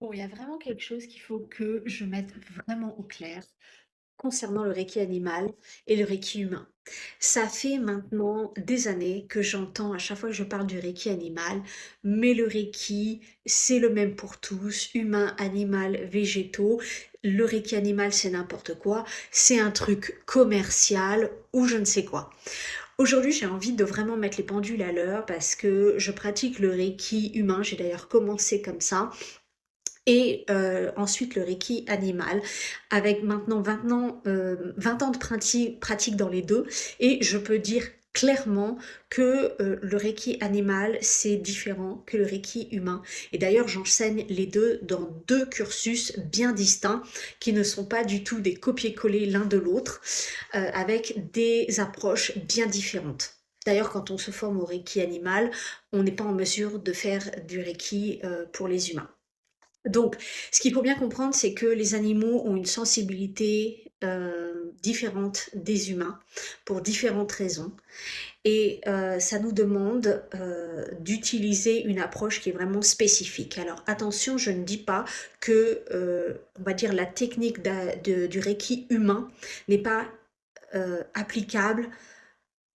Bon, il y a vraiment quelque chose qu'il faut que je mette vraiment au clair concernant le Reiki animal et le Reiki humain. Ça fait maintenant des années que j'entends à chaque fois que je parle du Reiki animal, mais le Reiki, c'est le même pour tous, humain, animal, végétaux. Le Reiki animal, c'est n'importe quoi, c'est un truc commercial ou je ne sais quoi. Aujourd'hui, j'ai envie de vraiment mettre les pendules à l'heure parce que je pratique le Reiki humain. J'ai d'ailleurs commencé comme ça et ensuite le Reiki animal avec maintenant 20 ans de pratique dans les 2 et je peux dire clairement que, le Reiki animal, c'est différent que le Reiki humain et d'ailleurs j'enseigne les 2 dans 2 cursus bien distincts qui ne sont pas du tout des copier-coller l'un de l'autre, avec des approches bien différentes. D'ailleurs, quand on se forme au Reiki animal, on n'est pas en mesure de faire du Reiki, pour les humains. Donc, ce qu'il faut bien comprendre, c'est que les animaux ont une sensibilité, différente des humains, pour différentes raisons et ça nous demande, d'utiliser une approche qui est vraiment spécifique. Alors attention, je ne dis pas que, on va dire la technique du reiki humain n'est pas, applicable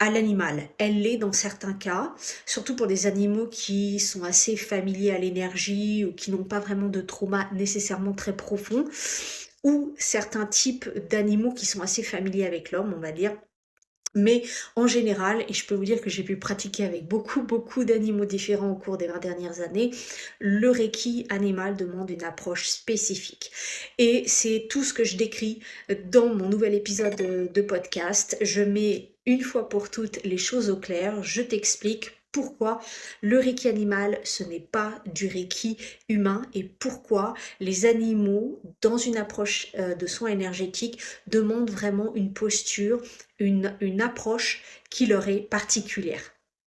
à l'animal. Elle l'est dans certains cas, surtout pour des animaux qui sont assez familiers à l'énergie ou qui n'ont pas vraiment de trauma nécessairement très profond, ou certains types d'animaux qui sont assez familiers avec l'homme, on va dire. Mais en général, et je peux vous dire que j'ai pu pratiquer avec beaucoup, beaucoup d'animaux différents au cours des 20 dernières années, le Reiki animal demande une approche spécifique. Et c'est tout ce que je décris dans mon nouvel épisode de podcast. Je mets une fois pour toutes les choses au clair, je t'explique pourquoi le Reiki animal, ce n'est pas du Reiki humain et pourquoi les animaux, dans une approche de soins énergétiques, demandent vraiment une posture, une approche qui leur est particulière.